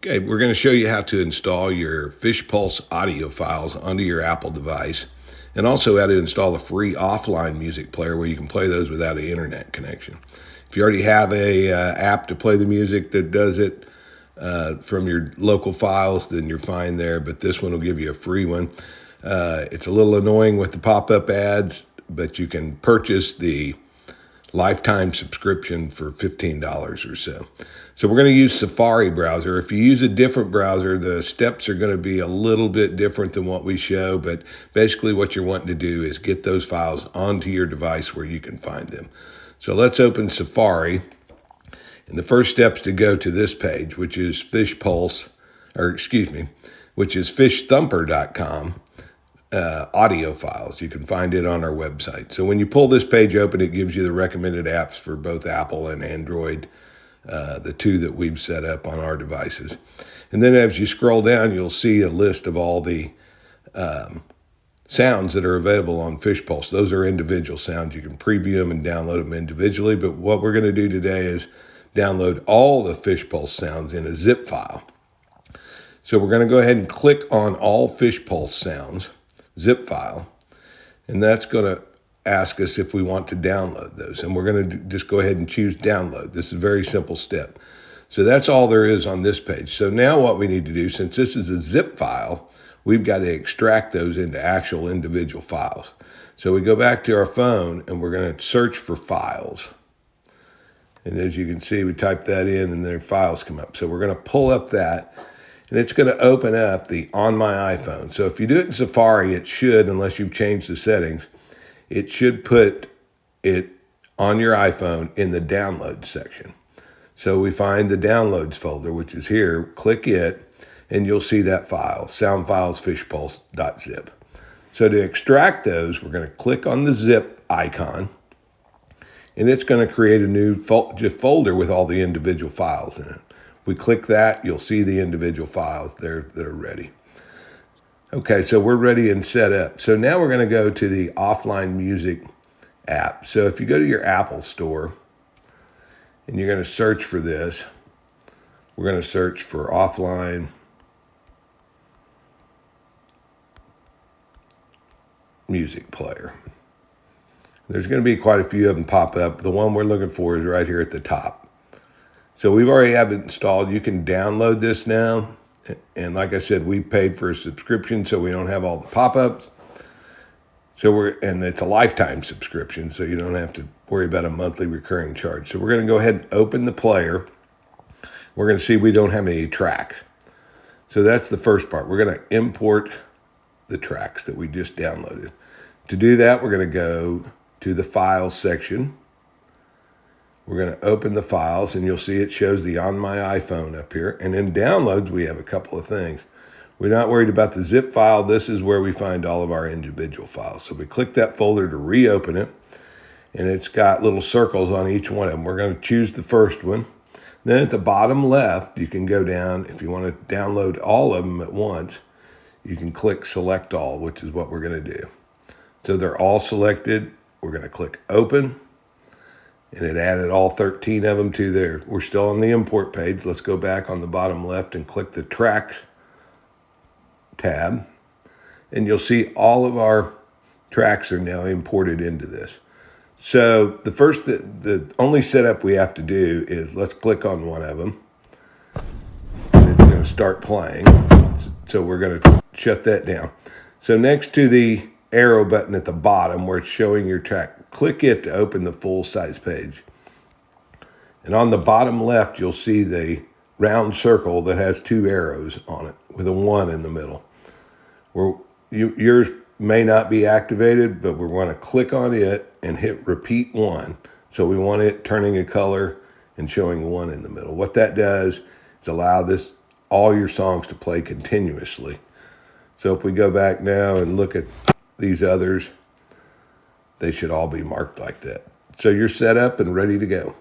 Okay, we're going to show you how to install your FishPulse audio files onto your Apple device, and also how to install a free offline music player where you can play those without an internet connection. If you already have a app to play the music that does it from your local files, then you're fine there, but this one will give you a free one. It's a little annoying with the pop-up ads, but you can purchase the lifetime subscription for $15 or so. So we're going to use Safari browser. If you use a different browser, the steps are going to be a little bit different than what we show, but basically what you're wanting to do is get those files onto your device where you can find them. So let's open Safari. And the first step is to go to this page, which is fishthumper.com. Audio files. You can find it on our website. So when you pull this page open, it gives you the recommended apps for both Apple and Android, the two that we've set up on our devices. And then as you scroll down, you'll see a list of all the sounds that are available on FishPulse. Those are individual sounds. You can preview them and download them individually, but what we're going to do today is download all the FishPulse sounds in a zip file. So we're going to go ahead and click on all FishPulse sounds zip file, and that's going to ask us if we want to download those, and we're going to just go ahead and choose download. This is a very simple step. So that's all there is on this page. So now what we need to do, since this is a zip file, we've got to extract those into actual individual files. So we go back to our phone and we're going to search for files, and as you can see, we type that in and their files come up. So we're going to pull up that, and it's going to open up the On My iPhone. So if you do it in Safari, it should, unless you've changed the settings, it should put it on your iPhone in the download section. So we find the downloads folder, which is here, click it, and you'll see that file, soundfilesfishpulse.zip. So to extract those, we're going to click on the zip icon, and it's going to create a new folder with all the individual files in it. We click that, you'll see the individual files there that are ready. Okay, so we're ready and set up. So now we're going to go to the offline music app. So if you go to your Apple store and you're going to search for this, we're going to search for offline music player. There's going to be quite a few of them pop up. The one we're looking for is right here at the top. So we've already have it installed. You can download this now. And like I said, we paid for a subscription, so we don't have all the pop-ups. And it's a lifetime subscription, so you don't have to worry about a monthly recurring charge. So we're going to go ahead and open the player. We're going to see we don't have any tracks. So that's the first part. We're going to import the tracks that we just downloaded. To do that, we're going to go to the Files section. We're going to open the files, and you'll see it shows the On My iPhone up here. And in downloads, we have a couple of things. We're not worried about the zip file. This is where we find all of our individual files. So we click that folder to reopen it, and it's got little circles on each one of them. We're going to choose the first one. Then at the bottom left, you can go down. If you want to download all of them at once, you can click Select All, which is what we're going to do. So they're all selected. We're going to click Open. And it added all 13 of them to there. We're still on the import page. Let's go back on the bottom left and click the Tracks tab. And you'll see all of our tracks are now imported into this. So the only setup we have to do is let's click on one of them. And it's going to start playing. So we're going to shut that down. So next to the arrow button at the bottom where it's showing your track, click it to open the full-size page. And on the bottom left, you'll see the round circle that has two arrows on it with a 1 in the middle. Yours may not be activated, but we're going to click on it and hit repeat 1. So we want it turning a color and showing 1 in the middle. What that does is allow all your songs to play continuously. So if we go back now and look at these others, they should all be marked like that. So you're set up and ready to go.